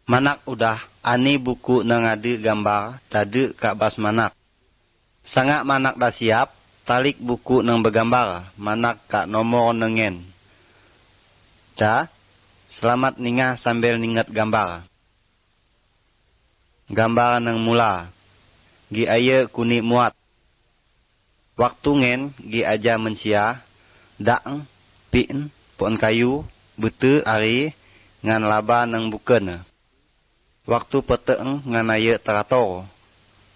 Manak udah, ani buku nangade gambar dade kak bas manak. Sangak manak dah siap, talik buku nang bergambar, manak kak nomor nengen. Dah, selamat ningah sambil ningat gambar. Gambar nang mula, gi aya kuni muat. Waktu ngen gi aja mensia, daeng, pin, pohon kayu, bete ari, ngan laba nang buken. Waktu peteeng ngan aya terator.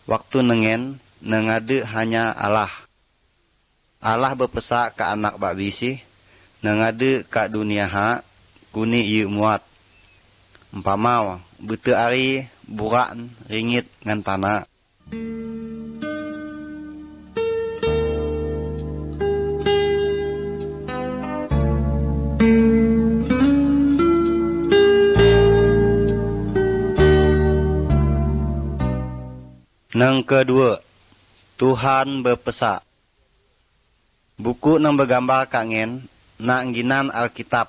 Waktu nengen nengade hanya Allah. Allah berpesak ke anak bak bisi, nengade ka dunia ha, kuni ieu muat. Umpama bete ari, burak, ringit ngan tanah. Nang kedua, Tuhan berpesak. Buku nang bergambar kangen, nak ginan Alkitab.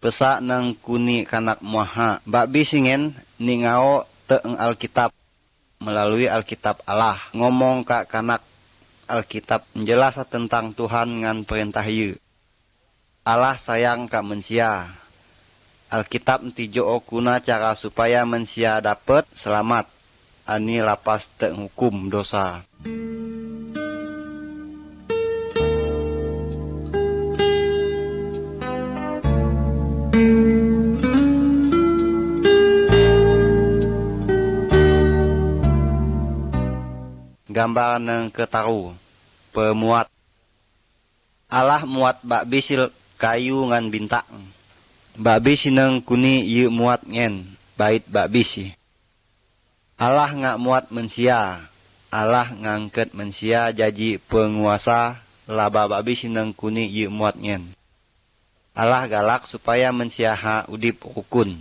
Pesak nang kuni kanak muaha. Bak bisingen ningao teeng Alkitab. Melalui Alkitab Allah. Ngomong kak kanak Alkitab. Menjelas tentang Tuhan ngan perintah yu. Allah sayang kak mensia. Alkitab tijo kuna cara supaya mensia dapat selamat. Ani lapas hukum dosa. Gambar nang ketaru, pemuat. Allah muat bak bisil kayu ngan bintang. Bak bisi nang kuni yu muat ngen, bait bak bisi. Allah ngak muat mensia. Allah ngangket mensia jadi penguasa laba babi sineng kuni yu muat ngen. Allah galak supaya mensia ha udip rukun.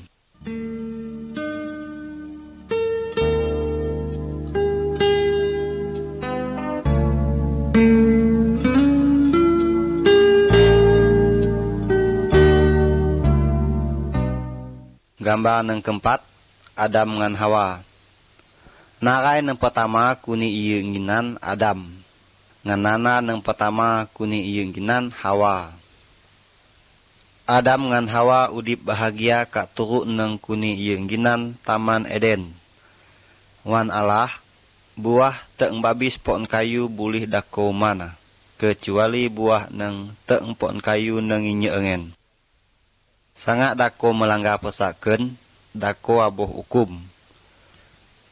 Gambar nang keempat, Adam ngan Hawa. Narai nang pertama kuni ieu nginan Adam. Nganana nang pertama kuni ieu nginan Hawa. Adam ngan Hawa udip bahagia kak turu nang kuni ieu nginan Taman Eden. Wan Allah, buah teeng babis pohon kayu bulih dako mana. Kecuali buah nang teeng pohon kayu nang inyeungen. Sangat dako melanggar pesakeun, dako aboh hukum.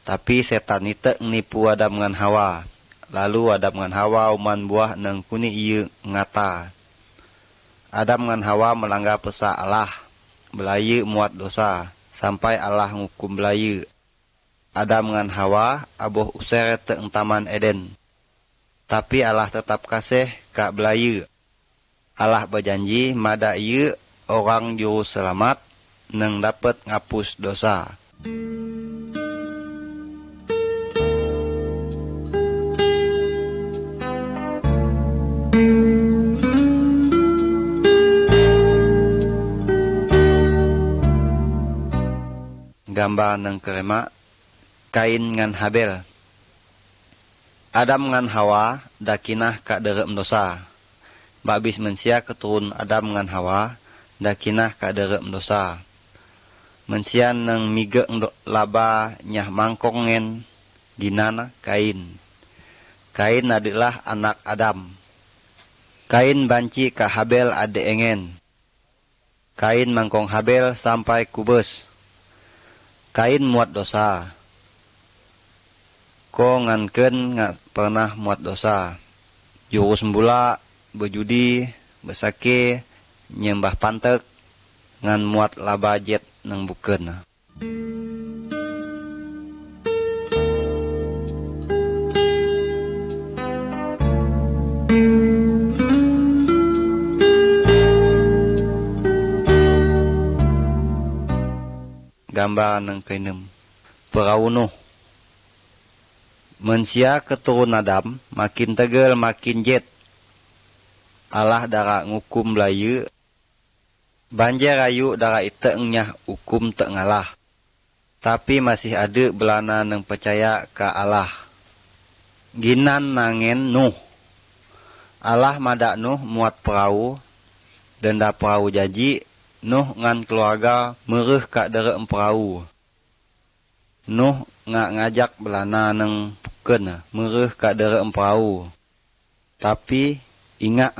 Tapi setan itu nipu Adam ngan Hawa. Lalu Adam ngan Hawa uman buah nang kuni ieu ngata. Adam ngan Hawa melanggar pesak Allah. Belayu muat dosa. Sampai Allah ngukum belayu. Adam ngan Hawa aboh usere teeng Taman Eden. Tapi Allah tetap kasih kak belayu. Allah berjanji mada ieu orang juru selamat nang dapat ngapus dosa. Gambar nang kelima, Kain ngan Habel. Adam ngan Hawa dakinah kak derem dosa. Babis mensia keturun Adam ngan Hawa dakinah kak derem dosa. Mensia nang mige laba nyah mangkongen ginana Kain. Kain adalah anak Adam. Kain banci ka Habel ade engen. Kain mangkong Habel sampai kubus. Kain muat dosa. Ko nganken ngak pernah muat dosa. Jurus mbula, berjudi, bersake, nyembah pantek, ngan muat laba jet nang buken. Gambar nang keenem, Perawunuh. Mensia keturun Adam, makin tegel makin jet. Allah dara ngukum belayu. Banjir ayu dara iteengnya hukum tek ngalah. tapi masih ada belana nang percaya ka Allah. Ginan nangen Nuh. Allah madak Nuh muat perahu, dan da perahu jaji, Nuh ngan keluarga mereh ka dere perahu. Nuh ngajak belana nang puken mereh ka dere perahu. Tapi ingat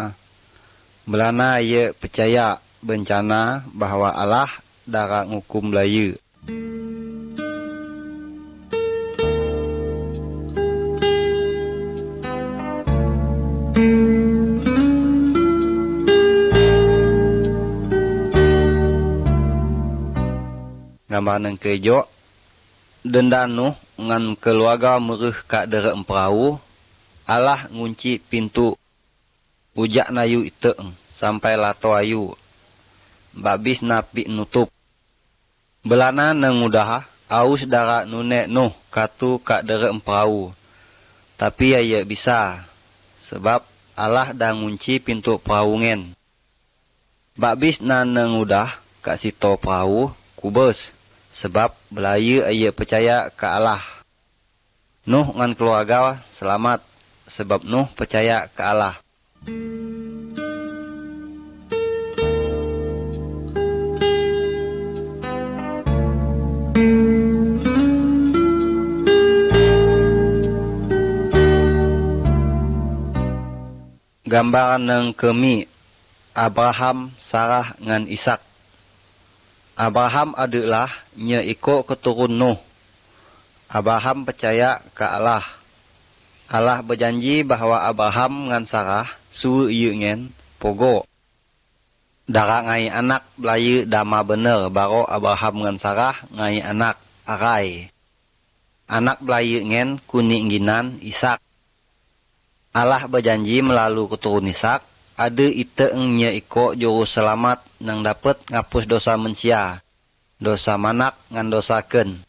belana ia percaya bencana bahwa Allah darat ngukum Melayu. Gambar nang kejo, denda Nuh ngan keluarga mereh ka dere perahu, Allah ngunci pintu ujak nayu iteeng sampai lato ayu. Babis napi nutup. Belana nang udah aus dara nunek Nuh katu ka dere perahu. Tapi ya bisa sebab Allah dah ngunci pintu perahu ngen. Babis nang udah ka sito perahu kubes sebab belaya ia percaya ka Allah. Nuh ngan keluarga selamat sebab Nuh percaya ka Allah. Gambaran nang kemi Abraham, Sarah ngan Ishak. Abraham adalah nya iko keturun Nuh. Abraham percaya ke Allah. Allah berjanji bahwa Abraham ngan Sarah suruh ieu ngen pogo. Dara ngai anak belaya dama bener baro Abraham ngan Sarah ngai anak arai. Anak belaya ngen kuning ginan Ishak. Allah berjanji melalui keturun Ishak ada iteeng nya iko juru selamat nang dapat ngapus dosa manusia, dosa manak ngan dosa ken.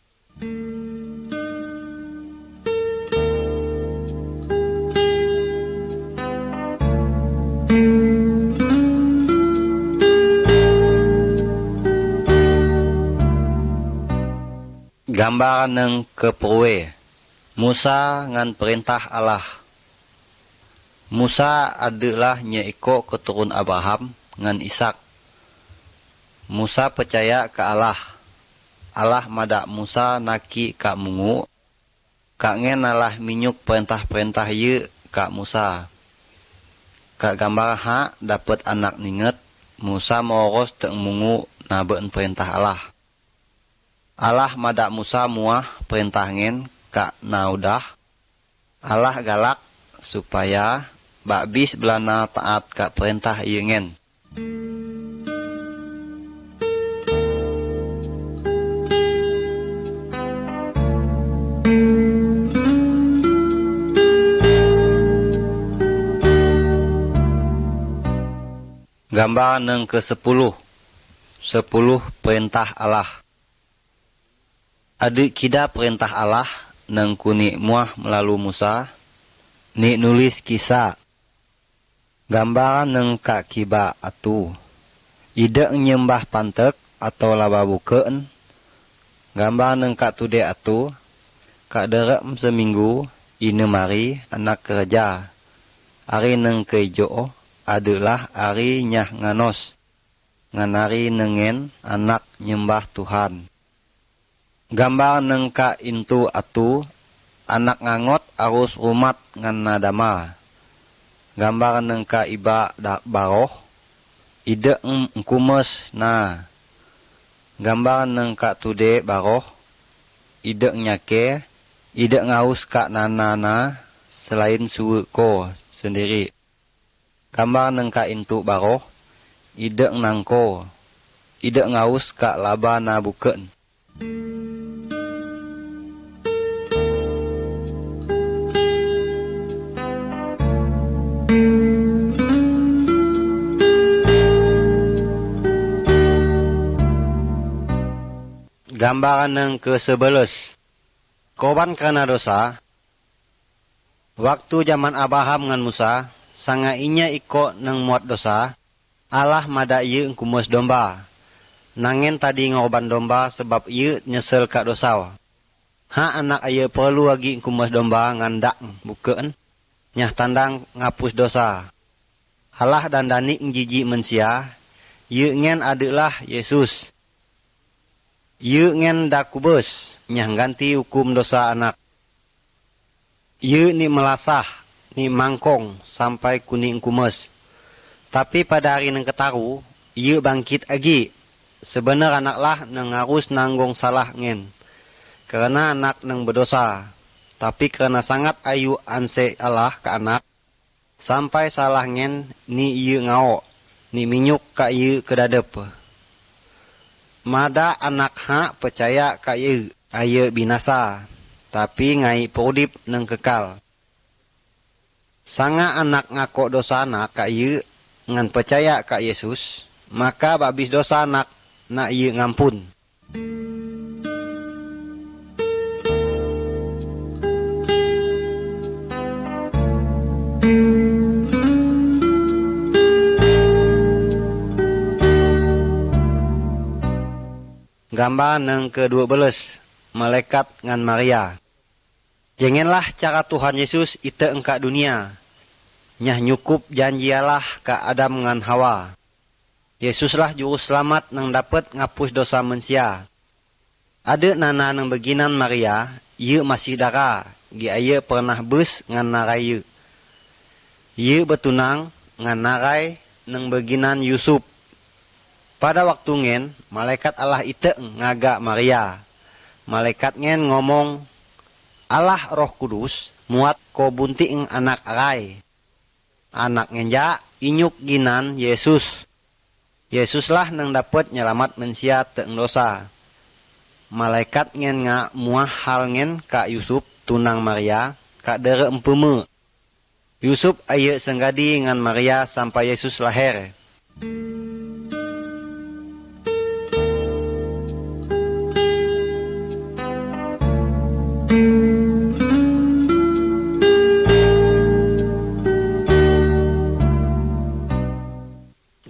Gambaran nang keperwe Musa ngan perintah Allah. Musa adalah nya iko keturun Abraham ngan Ishak. Musa percaya ke Allah. Allah madak Musa naki ka mungu. Kak ngen Allah minyuk perintah-perintah ye kak Musa. Kak gambar ha dapat anak ninget. Musa moros teng mungu nabeun perintah Allah. Allah madak Musa muah perintah ngen kak naudah. Allah galak supaya bakbis belana taat ka perintah ieu ngen. Gambar nang ke-10. 10 perintah Allah. Adik kida perintah Allah nang kuni muah melalui Musa. Ni nulis kisah. Gambaran nang kak kiba atu. Ida nyembah pantek atau laba bukeun. Gambar nang kak tude atu. Kak derem seminggu ine mari anak kerja. Hari nang kejo adalah hari nyah nganos. Nganari nengen anak nyembah Tuhan. Gambar nang kak intu atu. Anak ngangot arus rumat ngan nadama. Gambar nang ka iba baroh. Ide ngkumes na. Gambar nang ka tude baroh. Ide nyake. Ide ngaus ka nana selain suwe ko sendiri. Gambar nang ka intu baroh. Ide nangko. Ide ngaus ka laba na buken. Gambaran nang ke-11. Korban karena dosa. Waktu zaman Abraham ngan Musa, sanga inya iko nang muat dosa, Allah mada ieu ngkumus domba. nangen tadi ngorban domba sebab ieu nyesel ka dosa. Ha anak aya perlu lagi kumas domba ngandak bukeun nyah tandang ngapus dosa. Allah dandani jiji mensia, ieu ngen adalah Yesus. Ieu ngen dakubes nyah ganti hukum dosa anak. Ieu ni melasah, ni mangkong sampai kuning kumes. Tapi pada hari nang ketaru, ieu bangkit agi. Sebenar anak lah nang harus nanggung salah ngen. Karena anak nang berdosa, tapi karena sangat ayu anse Allah ke anak, sampai salah ngen ni ieu ngao, ni minyuk ka ieu kedadep. Mada anak ha percaya ka ieu, aye binasa, tapi ngai prodip nang kekal. Sanga anak ngako dosa anak ka ieu, ngan percaya ka Yesus, maka babis dosa anak na ieu ngampun. Gambar nang ke-12, malaikat ngan Maria. Janganlah cara Tuhan Yesus ite engka dunia. Nyah nyukup janjialah ka Adam ngan Hawa. Yesuslah juru selamat nang dapat ngapus dosa manusia. Ada nana nang beginan Maria, ieu masih dara, gi aya pernah bus ngan narai. Ieu betunang ngan narai nang beginan Yusuf. Pada waktu ngen, malaikat Allah ite ngaga Maria. Malaikat ngen ngomong, Allah Roh Kudus muat ko bunting anak arai. Anak ngenja inyuk ginan Yesus. Yesuslah nang dapat nyelamat manusia teung dosa. Malaikat ngen nga muah hal ngen ka Yusuf tunang Maria ka dere empeme. Yusuf aye senggadi ngan Maria sampai Yesus lahir.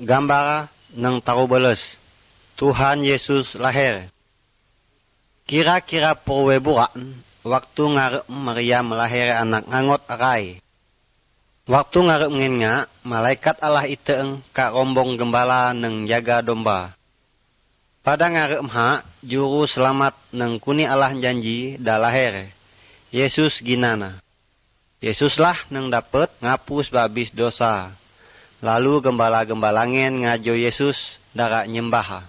Gambar nang tarubeles, Tuhan Yesus lahir. Kira-kira powe buraan, waktu ngarep Maria melahir anak ngangot arai. Waktu ngarep ngenga, malaikat Allah iteeng ka rombong gembala nang jaga domba. Pada ngarep ha, juru selamat nang kuni Allah janji dah lahir. Yesus ginana. Yesuslah nang dapet ngapus babis dosa. Lalu gembala-gembala ngen ngajo Yesus dara nyembah.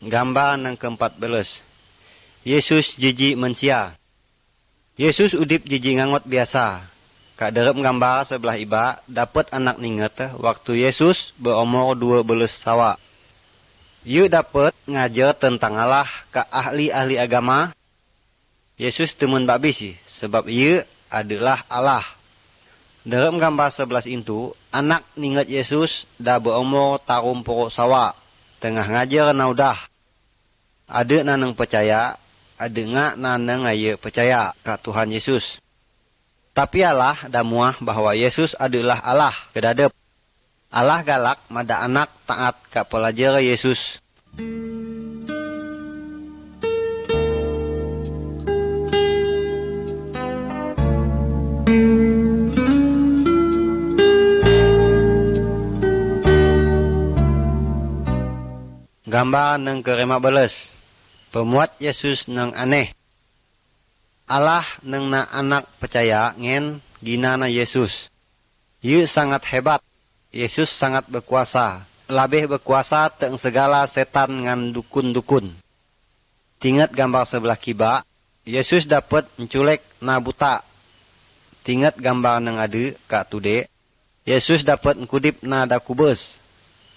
Gambar nang ke-14. Yesus jiji mensia. Yesus udip jiji ngangot biasa. Kak derep gambar sebelah iba dapat anak ninget waktu Yesus berumur 12 sawa. Yu dapat ngajar tentang Allah ke ahli-ahli agama. Yesus temen babisi sebab yu adalah Allah. Derep gambar 11 itu anak ninget Yesus dah berumur tarum poro sawa. Tengah ngajar naudah. Ada nanang percaya, ada ngak nanang aye percaya ke Tuhan Yesus. Tapi Allah dah muah bahwa Yesus adalah Allah kedadep. Allah galak mada anak taat ka pelajar Yesus. Gambar nang ke-15. Pemuat Yesus nang aneh. Allah nang na anak percaya ngen ginana Yesus. Yu sangat hebat. Yesus sangat berkuasa. Labih berkuasa teung segala setan ngan dukun-dukun. Tingat gambar sebelah kiba. Yesus dapat menculek na buta. Tingat gambar nang ade ka tude. Yesus dapat ngkudip na dakubes.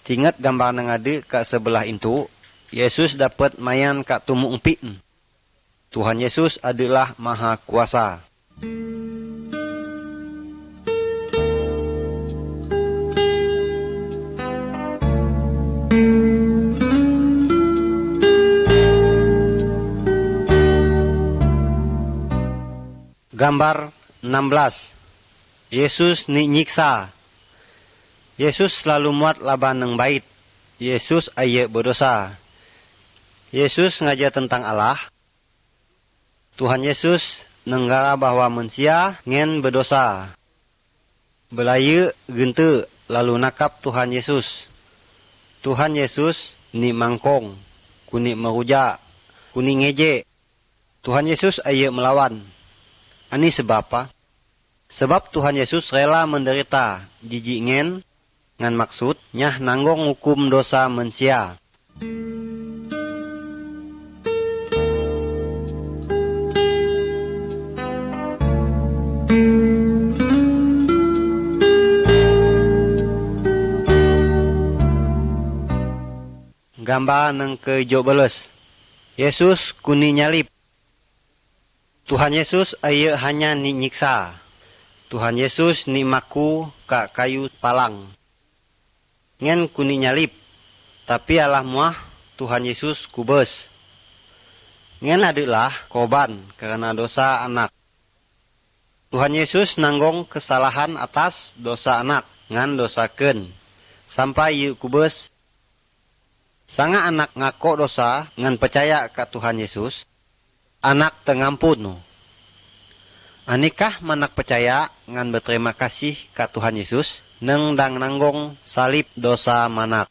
Tingat gambar nang ade ka sebelah itu. Yesus dapat mayan ka tumu empin. Tuhan Yesus adalah Maha Kuasa. Gambar 16. Yesus ni nyiksa. Yesus selalu muat laban neng bait. Yesus aya berdosa. Yesus ngajar tentang Allah. Tuhan Yesus nenggara bahwa manusia ngen berdosa. Belaya gente lalu nakap Tuhan Yesus. Tuhan Yesus ni mangkong, kuni merujak, kuni ngeje. Tuhan Yesus aya melawan. Ani sebab apa? Sebab Tuhan Yesus rela menderita jijik ngan maksud nyah nanggong hukum dosa manusia. Gambar nang ke-17. Yesus kuni nyalip. Tuhan Yesus aya hanya ni nyiksa. Tuhan Yesus ni maku ka kayu palang. Ngen kuni nyalip. Tapi Allah muah Tuhan Yesus kubes. Ngen adalah korban karena dosa anak. Tuhan Yesus nanggong kesalahan atas dosa anak ngan dosakeun. Sampai yu kubes. Sanga anak ngako dosa ngan percaya ka Tuhan Yesus. Anak tengampun. Anikah manak percaya ngan berterima kasih ka Tuhan Yesus neng dang nanggong salib dosa manak.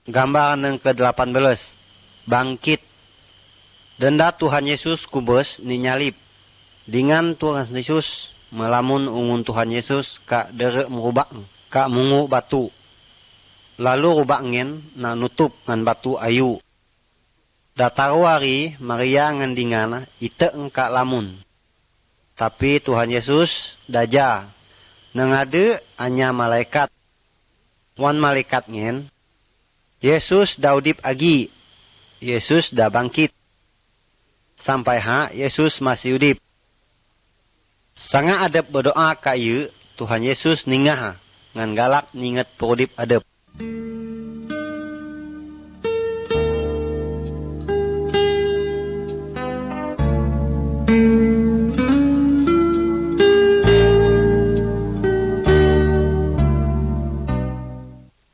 Gambar neng ke-18. Bangkit. Denda Tuhan Yesus kubes ni nyalip. Dengan Tuhan Yesus melamun ungun Tuhan Yesus ka derek merubak ka mungu batu. Lalu rubak ngen na nutup ngan batu ayu. Dataru hari Maria ngan dingan ite engka lamun. Tapi Tuhan Yesus daja. Nengade anya malaikat. Wan malaikat ngen. Yesus daudip agi. Yesus dah bangkit. Sampai Yesus masih udip. Sanga adep berdoa ka ieu Tuhan Yesus ningah ngan galak ninget perudip adep.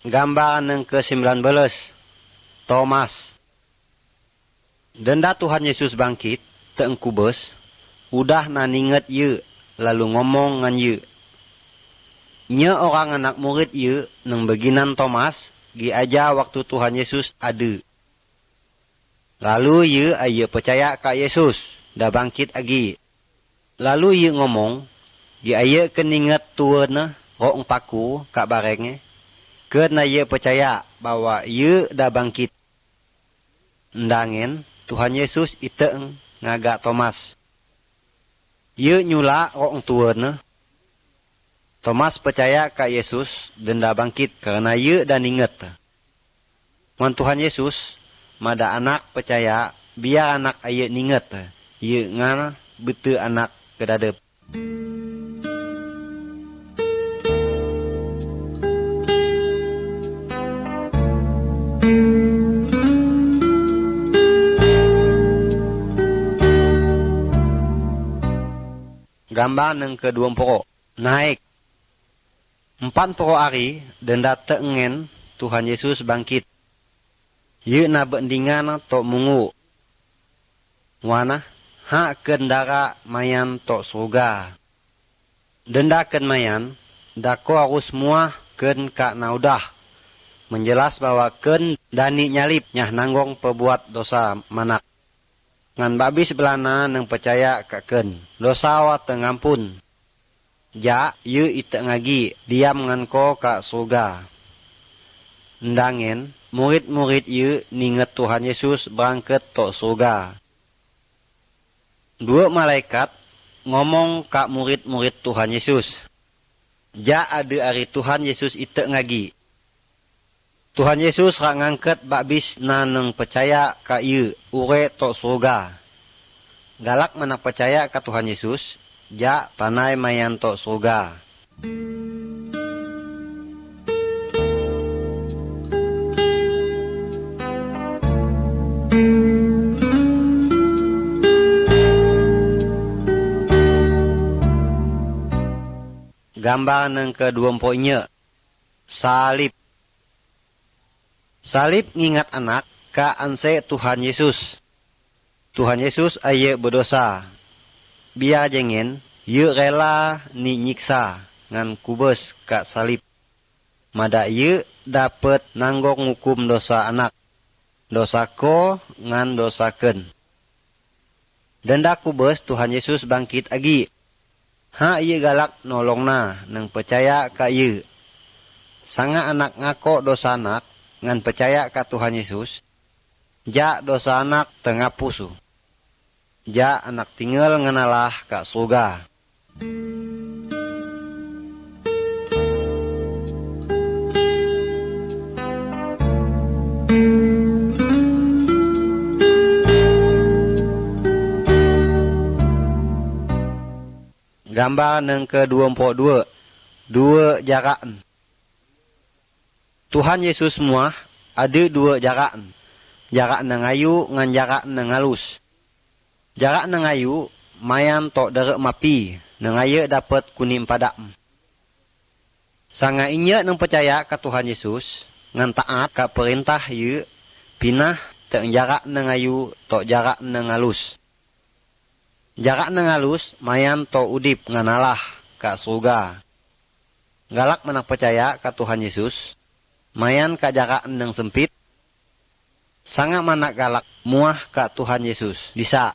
Gambar nang ke-19. Thomas. Denda Tuhan Yesus bangkit, teeng kubes, udah naninget ye, lalu ngomong ngan ye. Nye orang anak murid ye, neng beginan Thomas, gi aja waktu Tuhan Yesus ade. Lalu ye aye percaya ka Yesus, dah bangkit agi. Lalu ye ngomong, gi aye keninget tuana, rok paku, kak barenge, kena ye percaya bahwa ye dah bangkit. Ndangen, Tuhan Yesus iteeng ngagak Thomas. Ye nyula orang tuana. Thomas percaya ka Yesus dan dah bangkit karena ye dan inget. Wan Tuhan Yesus, mada anak percaya biar anak aye ninget. Ye ngan bete anak kedadep. Gambar neng ke-20. Naik. 40 hari denda teengen Tuhan Yesus bangkit. Ye na bendingan tok mungu. Wana kendara mayan tok surga. Denda ken mayan dako harus muah ken ka naudah. Menjelas bahwa ken dani nyalip nyah nanggong perbuat dosa manak. Ngan babis belana neng percaya kaken dosa wa tengampun. Ja yu ite ngagi diam ngan ko ka surga. Ndangen murid-murid yu ninget Tuhan Yesus berangkat tok surga. Dua malaikat ngomong ka murid-murid Tuhan Yesus. Ja ada ari Tuhan Yesus ite ngagi. Tuhan Yesus rak ngangkat babis na neng percaya ka ieu ure tok surga. Galak mana percaya ka Tuhan Yesus, ja panai mayan tok surga. Gambar yang ke-24 salib. Salib ngingat anak ka anse Tuhan Yesus. Tuhan Yesus aye berdosa. Biar jengen ye rela ni nyiksa ngan kubes ka salib. Mada ye dapet nanggok ngukum dosa anak. Dosa ko ngan dosakeun. Denda kubes Tuhan Yesus bangkit agi. Ha ieu galak nolongna nang percaya ka ieu. Sanga anak ngako dosa anak ngan percaya ka Tuhan Yesus. Ja dosa anak tengapusu. Ja anak tinggal ngenalah ka surga. Gambar yang ke-24 dua jaraan. Tuhan Yesus muah ada dua jaraan. Jarak nang ayu ngan jarak nang halus. Jarak nang ayu mayan tok derek mapi nang aye dapat kuning padam. Sanga inya nang percaya ka Tuhan Yesus ngan taat ka perintah ye pinah tek jarak nang ayu tok jarak nang halus. Jarak nang halus mayan tok udip ngan Allah ka surga. Galak manak percaya ka Tuhan Yesus mayan ka jarak nang sempit. Sangat manak galak muah ka Tuhan Yesus bisa.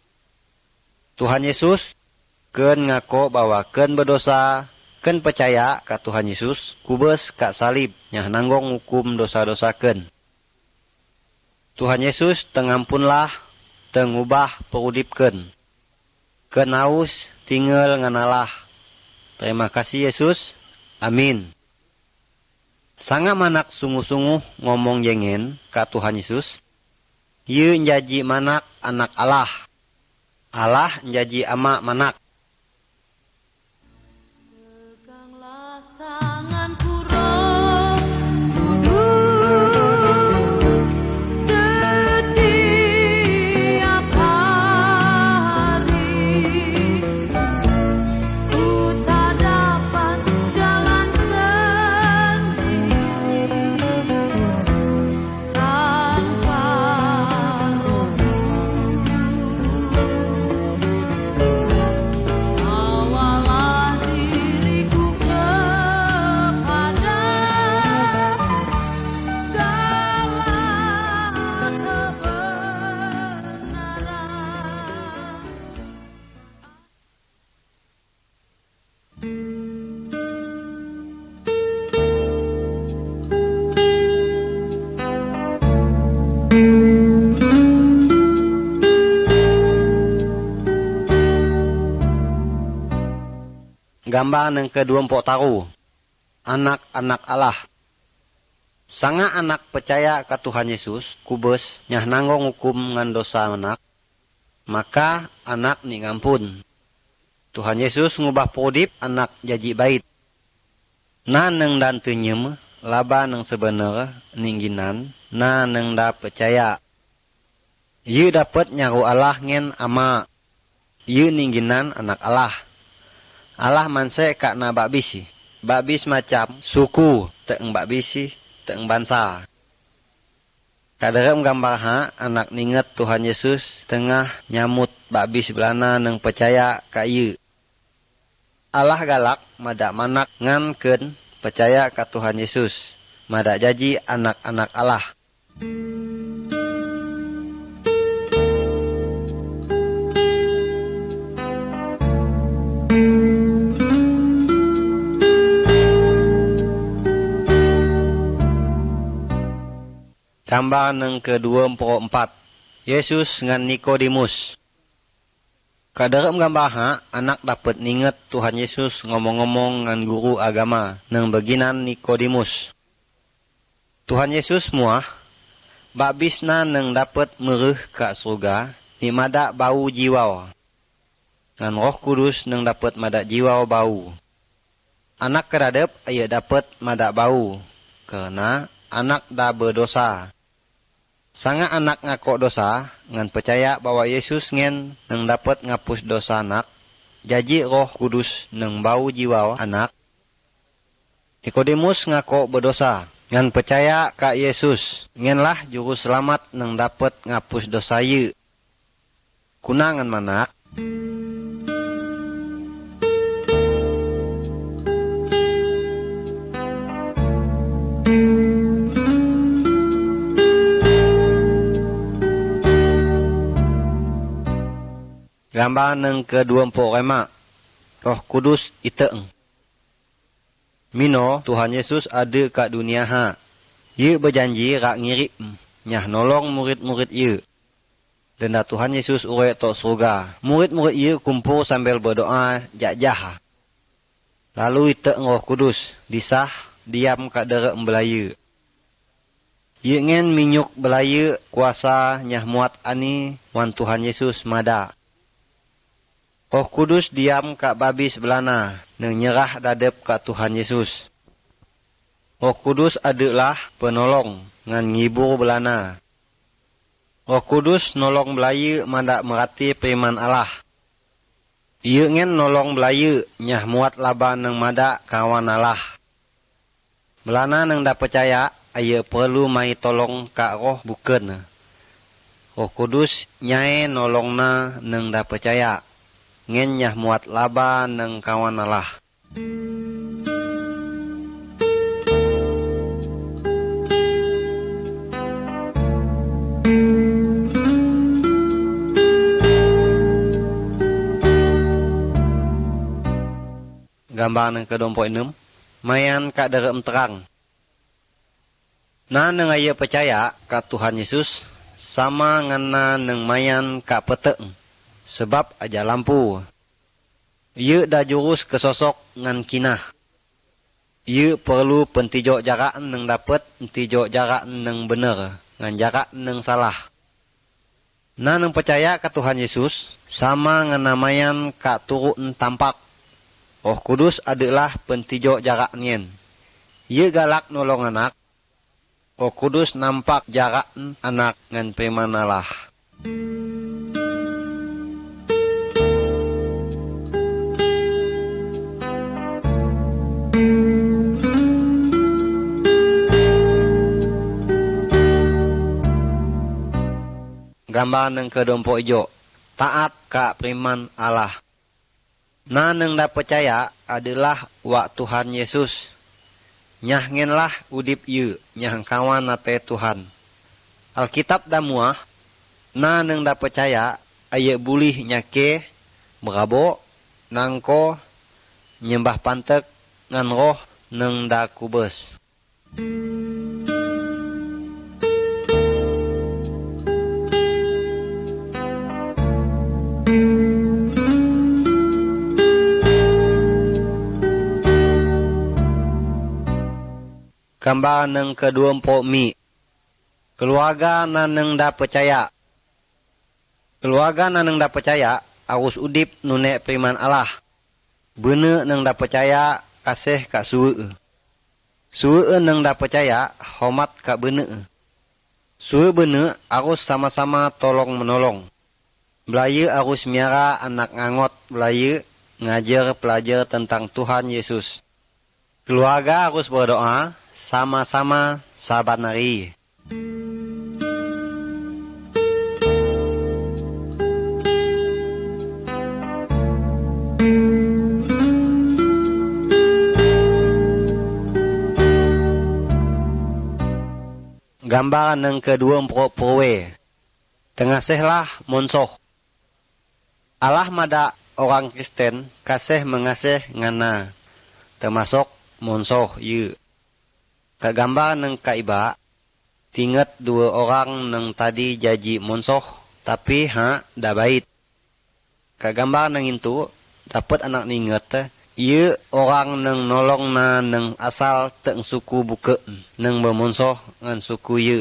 Tuhan Yesus keun ngako bahwa keun berdosa, keun percaya ka Tuhan Yesus kubes ka salib nyah nanggong hukum dosa-dosa keun. Tuhan Yesus tengampunlah tengubah perudip keun. Keun haus tinggal ngan Allah. Terima kasih Yesus. Amin. Sangat manak sungguh-sungguh ngomong jengen ka Tuhan Yesus. Ye njaji manak anak Allah. Allah njaji ama manak. Peganglah tanganku Roh Kudus setiap hari. Ku tak dapat jalan sendiri tanpa Roh-Mu. Bawalah diriku kepada segala kebenaran. Gambar yang ke-24 anak-anak Allah. Sanga anak percaya ka Tuhan Yesus kubes nyah nanggong hukum ngan dosa anak. Maka anak ni ngampun. Tuhan Yesus ngubah podip anak jadi bait. Na neng dan tenyem laba neng sebener ningginan na neng da percaya. Yu dapat nyaru Allah ngen ama. Yu ningginan anak Allah. Allah manse kak na bakbisi. Bakbis macam suku teeng bakbisi teeng bangsa. Kaderem gambar ha anak ninget Tuhan Yesus tengah nyamut bakbis belana neng percaya ka ieu. Allah galak madak manak ngan keun percaya ka Tuhan Yesus. Madak jaji anak-anak Allah. Gambar yang ke-24 Yesus ngan Nikodemus. Kaderem gambar ha anak dapat ninget Tuhan Yesus ngomong-ngomong ngan guru agama nang beginan Nikodemus. Tuhan Yesus muah bakbisna nang dapat mereuh ka surga ni madak bau jiwa. ngan Roh Kudus nang dapat madak jiwa bau. Anak keradep ia dapat madak bau, karena anak dah berdosa. Sanga anak ngakok dosa, ngan percaya bahwa Yesus ngen nang dapat ngapus dosa anak, jadi Roh Kudus nang bau jiwa anak. Nikodemus ngakok berdosa, ngan percaya ka Yesus, ngenlah juru selamat nang dapat ngapus dosa ye. Kunangan manak, gambar nang ke-24 Roh Kudus iteeng. Mino Tuhan Yesus ada kat dunia ha. Ye berjanji rak ngirip nyah nolong murid-murid ye. Dan dah Tuhan Yesus urek tok surga. Murid-murid ye kumpul sambil berdoa jah-jah. Lalu iteeng Roh Kudus disah diam kat derek belaya. Ye ngen minyuk belaya kuasa nyah muat ani wan Tuhan Yesus mada. Roh Kudus diam kat babi sebelana, nang nyerah dadep kat Tuhan Yesus. Roh Kudus adalah penolong, ngan ngibur belana. Roh Kudus nolong belaya mandak merati firman Allah. Ia ngen nolong belaya, nyah muat laba nang madak kawan Allah. Belana nang dah percaya, ia perlu mai tolong kat roh bukan. Roh Kudus nyai nolongna nang dah percaya. Ngen nyah muat laba nang kawan Allah. Gambar nang ke-26 mayan kak derem terang. Na nang aya percaya ka Tuhan Yesus sama ngana nang mayan kak peteng. Sebab aja lampu. Ia dah jurus ke sosok ngan kinah. Ia perlu pentijok jarak nang dapat pentijok jarak nang bener ngan jarak nang salah. Na nang percaya ke Tuhan Yesus sama ngan namayan kak turut tampak. Roh Kudus adalah pentijok jarak nyen. Ia galak nolong anak. Roh Kudus nampak jarak anak ngan firman Allah. Gambar nang ke-24 ijo. Taat kak firman Allah. Na nang dah percaya adalah wak Tuhan Yesus. Nyah ngenlah udip ye, nyah kawan nate Tuhan. Alkitab dah muah. Na nang dah percaya aye bulih nyake, berabok, nangko, nyembah pantek, ngan roh nang dah kubes. Gambar nang ke-24 mi. Keluarga na nang dah percaya. Keluarga na nang dah percaya harus udip nunek firman Allah. Bener nang dah percaya kasih kak suwe. Suwe nang dah percaya hormat kak bener. Suwe bener harus sama-sama tolong menolong. Belaya harus miara anak ngangot belaya ngajar pelajar tentang Tuhan Yesus. Keluarga harus berdoa sama-sama saban hari. Gambar nang ke-24 tengasihlah monsoh. Allah mada orang Kristen kasih mengasih ngana termasuk monsoh ye. Kak gambar nang kaiba tinget dua orang nang tadi jaji monsoh tapi dah bait. Kak gambar nang itu dapat anak ninget ye orang nang nolong na nang asal teng suku buke nang bermonsoh ngan suku ye.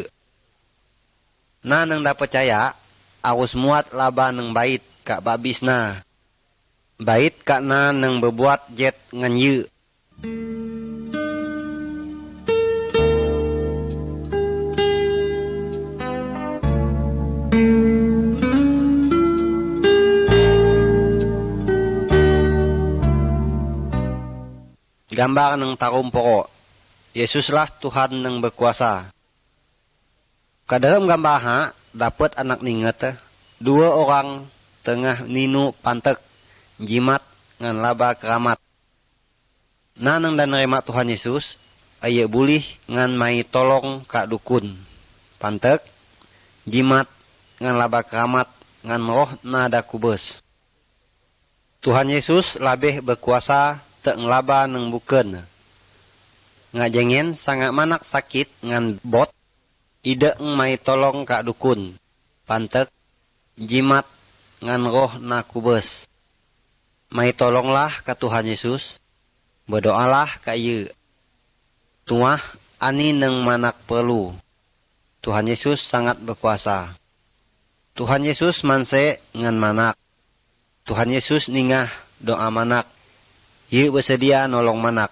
Na nang dah percaya harus muat laba nang bait kak babisna. Bait kakna nang berbuat jet ngan ye. Gambar ng tarum poro. Yesuslah Tuhan nang berkuasa. Kadalam gambar ha, dapat anak ninget, dua orang tengah ninu pantek, jimat ngan laba keramat. Nanang dan nerima Tuhan Yesus, aye bulih ngan mai tolong kak dukun. Pantek, jimat ngan laba keramat ngan roh nada kubes. Tuhan Yesus labeh berkuasa tak ngelaba neng buken. Ngajengen sangat manak sakit ngan bot, ide mai tolong kak dukun. Pantek, jimat ngan roh na kubes. Mai tolonglah ka Tuhan Yesus, berdoalah ka ieu. Tuah ani neng manak perlu. Tuhan Yesus sangat berkuasa. Tuhan Yesus manse ngan manak. Tuhan Yesus ningah doa manak. Ieu bersedia nolong manak.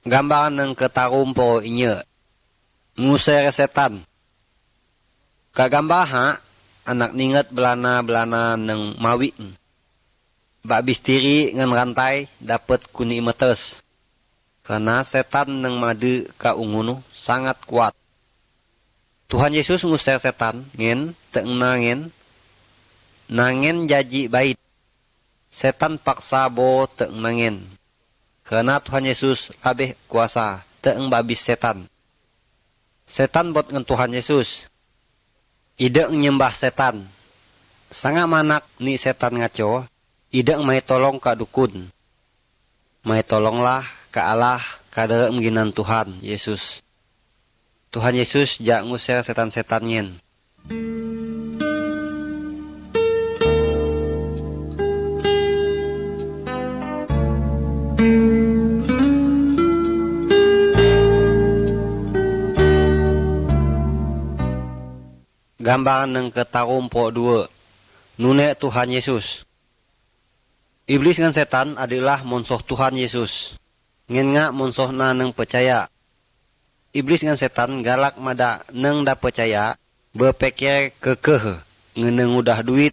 Gambaran ng ketarum po inye. Ngusir setan. Kagambar ha, anak ninget belana-belana ng mawi. Bak bistiri ngan rantai dapat kuni metes. Karena setan ng madu ka ungunu sangat kuat. Tuhan Yesus ngusir setan ngen teng nangen jaji bait. Setan paksa bo teng nangen. Karena Tuhan Yesus labeh kuasa teng babis setan. Setan bot ngan Tuhan Yesus. Ide nyembah setan. Sangat manak ni setan ngaco. Ide mai tolong ka dukun. Mai tolonglah ka Allah kadere mginan Tuhan Yesus. Tuhan Yesus jak ngusir setan-setan nyen. Gambaran ng ketarum po 2. Nune Tuhan Yesus. Iblis ngan setan adalah monsoh Tuhan Yesus. Ngen nga monsoh na neng percaya. Iblis ngan setan galak mada neng da percaya berpikir kekeh ngeneng udah duit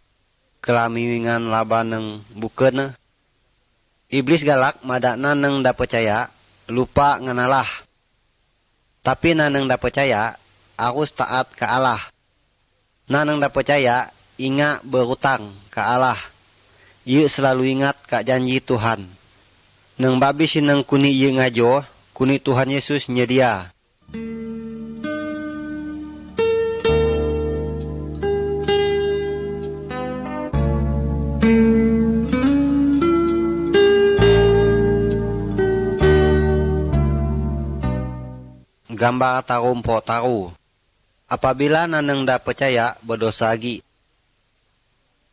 kelamiwingan laba neng bukeun. Iblis galak mada na neng da percaya lupa ngan Allah. Tapi na neng da percaya harus taat ke Allah. Na neng da percaya ingat berutang ke Allah. Ieu selalu ingat kak janji Tuhan. Neng babis neng kuni ieu ngajo, kuni Tuhan Yesus nyedia. Gambar tarum po taru. Apabila naneng da percaya berdosa lagi.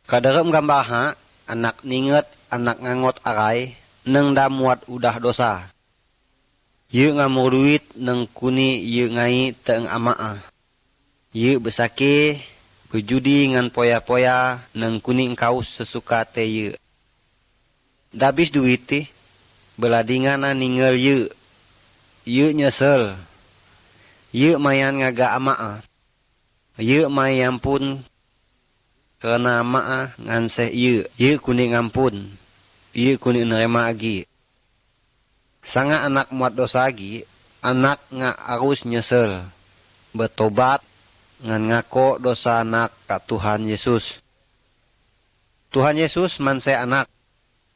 Kaderem gambar ha, anak ninget, anak ngangot arai, neng da muat udah dosa. Ye ngamur duit neng kuni ye ngai teng amaah. Ye besake, berjudi ngan poya-poya neng kuni engkau sesuka te ye. Dabis duit ti, beladingana ninggal ye. Ye nyesel. Ye mayan ngaga amaah. Ye mayampun karena maah nganseh ye kuni ngampun, ye kuni nerima agi. Sanga anak muat dosa agi, anak nga harus nyesel, bertobat, ngan ngako dosa anak ka Tuhan Yesus. Tuhan Yesus manse anak,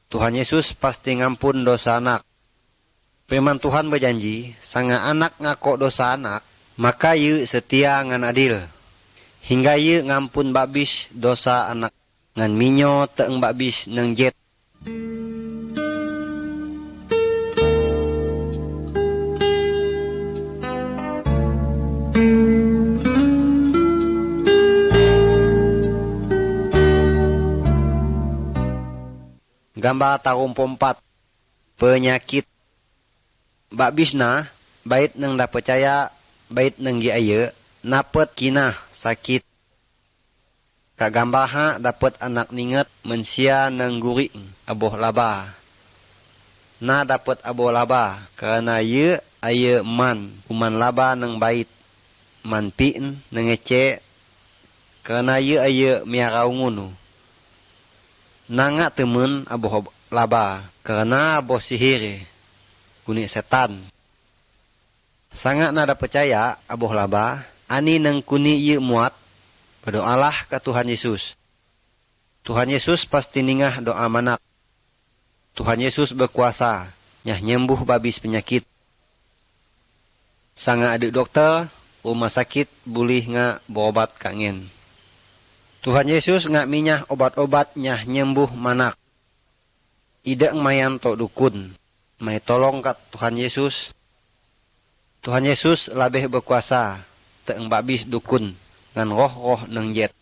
Tuhan Yesus pasti ngampun dosa anak. Firman Tuhan berjanji, sanga anak ngako dosa anak, maka ye setia ngan adil. Hingga ye ngampun babis dosa anak ngan minyo teeng babis neng jet. Gambar tarumpo 4. Penyakit. Babisna, bait nang da percaya, bait nang gi aya, napet kinah sakit. Kak gambar ha dapat anak ninget mensia nang guring aboh laba. Na dapat aboh laba karena ye aya man kuman laba nang bait. Man piin nang ece karena ye aya miara ungunu. Nanga temen aboh laba karena aboh sihir kunik setan. Sangat nada percaya aboh laba ani nang kuni ye muat berdoalah ke Tuhan Yesus. Tuhan Yesus pasti ningah doa manak. Tuhan Yesus berkuasa nyah nyembuh babis penyakit. Sanga adik dokter rumah sakit boleh nga berobat kangen. Tuhan Yesus ngak minyah obat-obat nyah nyembuh manak. Ida mayan tok dukun. May tolong kat Tuhan Yesus. Tuhan Yesus labih berkuasa teeng babis dukun ngan roh-roh nang jet.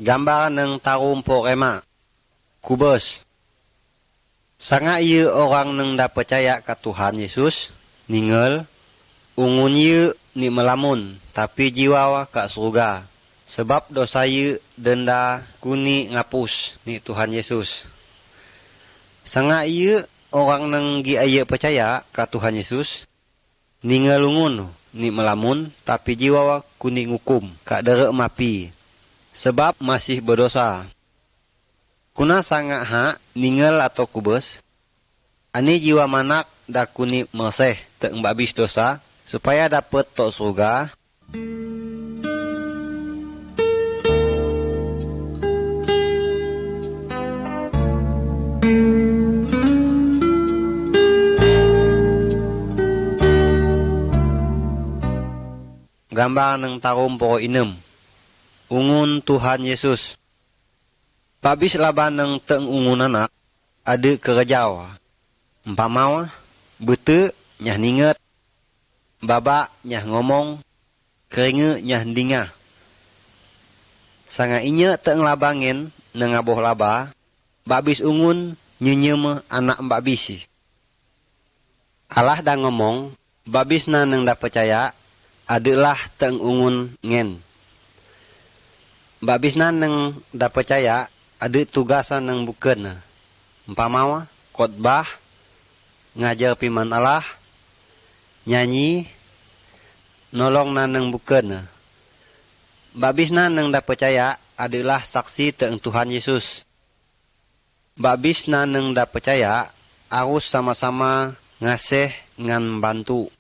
Gambar nang tarumpo rema. Kubus. Sanga ieu orang nang da percaya ka Tuhan Yesus, ninggal ungun ieu ni melamun, tapi jiwa ka surga. Sebab dosa ieu denda kuni ngapus ni Tuhan Yesus. Sanga ieu orang nang gi aya percaya ka Tuhan Yesus, ninggal ungun ni melamun, tapi jiwa kuni ngukum ka dere mapi. Sebab masih berdosa. Kuna sanga ha ninggal atau kubus, ani jiwa manak da kuni meseh teeng babis dosa, supaya dapat tok surga. Gambar nang tarumpo 6. Ungun Tuhan Yesus. Babis laban nang teeng ungun anak, ada kerejau. Empamawa, bete nyah ninget, baba nyah ngomong, keringe nyah dingah. Sanga inya teeng labangen nang aboh laba, babis ungun nyenyeme anak babisi. Allah dah ngomong, babis na nang dah percaya, adalah teeng ungun ngen. Babis na nang dah percaya, ada tugasan nang bukan. Empamawa, khotbah, ngajar firman Allah, nyanyi, nolong na nang bukan. Babis na nang dah percaya adalah saksi teeng Tuhan Yesus. Babis na nang dah percaya harus sama-sama ngasih ngan bantu.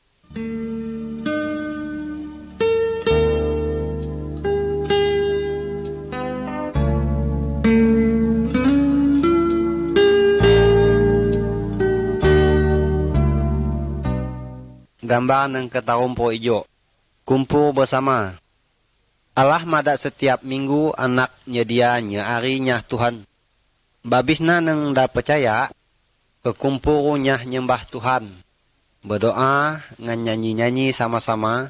Gambar nang ketarumpo ijo. Kumpul bersama. Allah madak setiap minggu anak nyedia nyari nyah Tuhan. Babisna nang dah percaya, kekumpul nyah nyembah Tuhan. Berdoa ngan nyanyi-nyanyi sama-sama.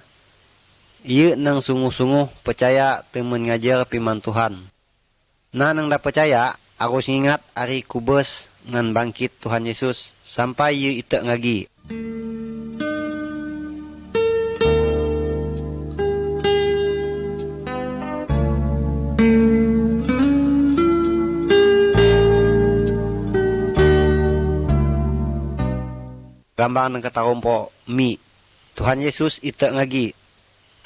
Ia nang sungguh-sungguh percaya temen ngajar firman Tuhan. Na nang dah percaya, harus ingat hari kubus ngan bangkit Tuhan Yesus sampai ia itek ngagi. Gambar nang ketarumpo mi. Tuhan Yesus itek ngagi.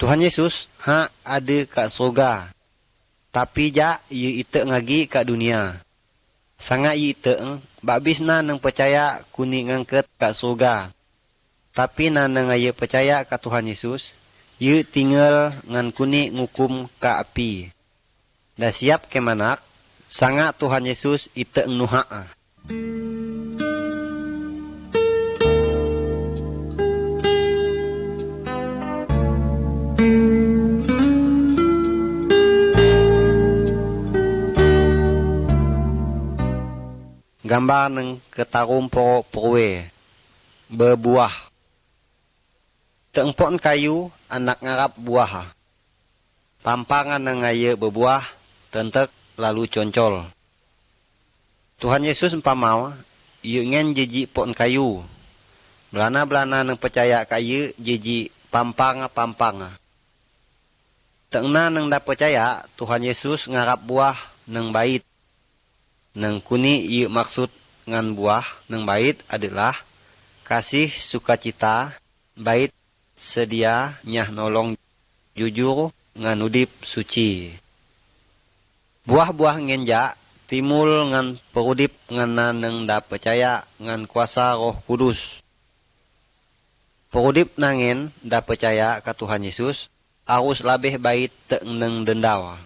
Tuhan Yesus ha ada kat surga. Tapi ja ye itek ngagi kat dunia. Sangat ye itek babis na nang percaya kuni ngangket kat surga. Tapi na nang ye percaya kat Tuhan Yesus, ye tinggal ngan kuni ngukum ka api. Dah siap ke manak, sangat Tuhan Yesus itek nuha. Gambar neng ketarum poro prowe. Berbuah. Teempon kayu anak ngarap buah. Pampangan nang ngaya berbuah tentek lalu concol. Tuhan Yesus empamau, ieu ngen jiji pon kayu. Belana-belana nang percaya kayu jiji pampang. Tengna nang da percaya Tuhan Yesus ngarap buah nang bait. Nang kuni ieu maksud ngan buah nang bait adalah kasih sukacita, bait sedia nyah nolong jujur ngan udip suci. Buah-buah ngenja timul ngan perudip ngana nang da percaya ngan kuasa Roh Kudus. Perudip nangen da percaya ka Tuhan Yesus arus labeh bait teu nang dendawa.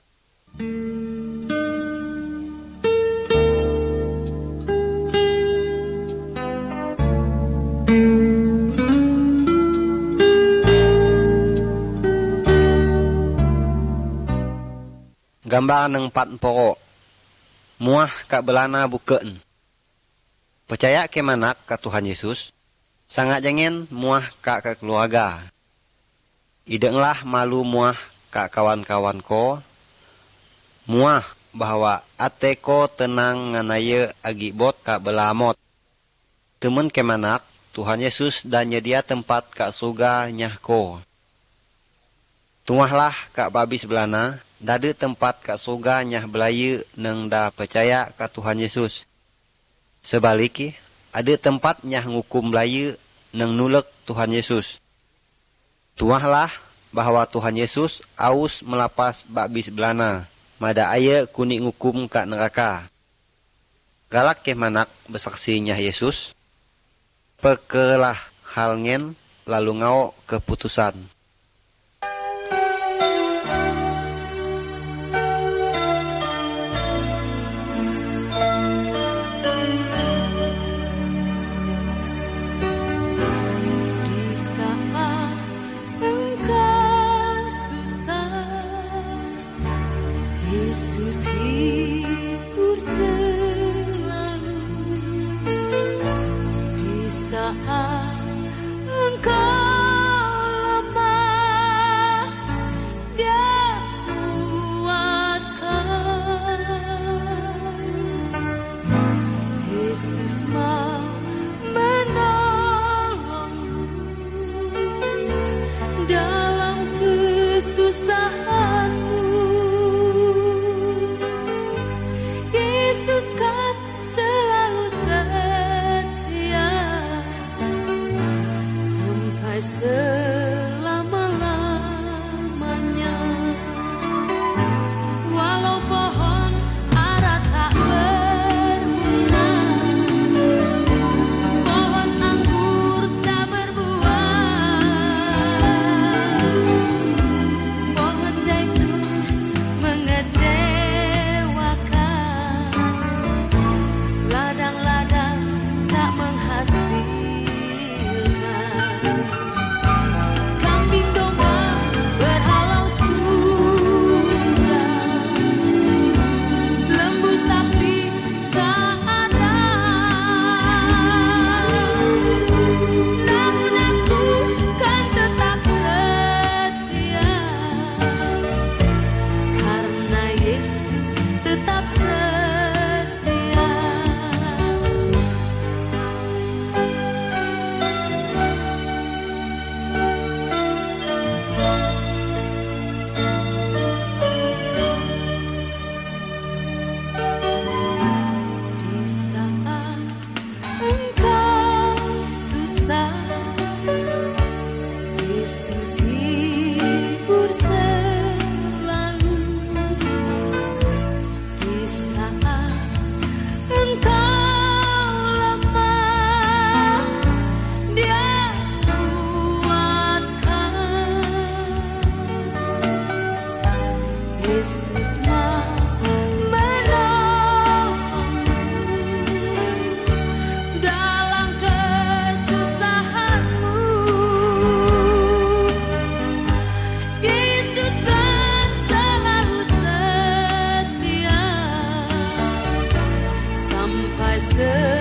Gambar nang pat poro. Muah ka belana bukeun. Percaya ke manak ka Tuhan Yesus, sangat jangan muah ka keluarga. Idenglah malu muah ka kawan-kawan ko. Muah bahwa ate ko tenang nganaya agi bot ka belamot. Temen ke manak, Tuhan Yesus dan nyedia tempat ka surga nyah ko. Tuahlah ka babis belana, dade tempat ka surga nyah belaya nang da percaya ka Tuhan Yesus. Sebaliki, ada tempat nyah ngukum belaya nang nulek Tuhan Yesus. Tuahlah bahwa Tuhan Yesus aus melapas babis belana, mada aya kuni ngukum ka neraka. Galak ke manak besaksi nyah Yesus, pekelah hal ngen lalu ngao keputusan. Di saat engkau susah, Yesus hibur selalu. Di saat engkau lemah, Dia kuatkan. Yesus mau menolongmu dalam kesusahanmu. Yesus kan selalu setia sampai selama-lamanya. Walau pohon ara tak berbunga, setia.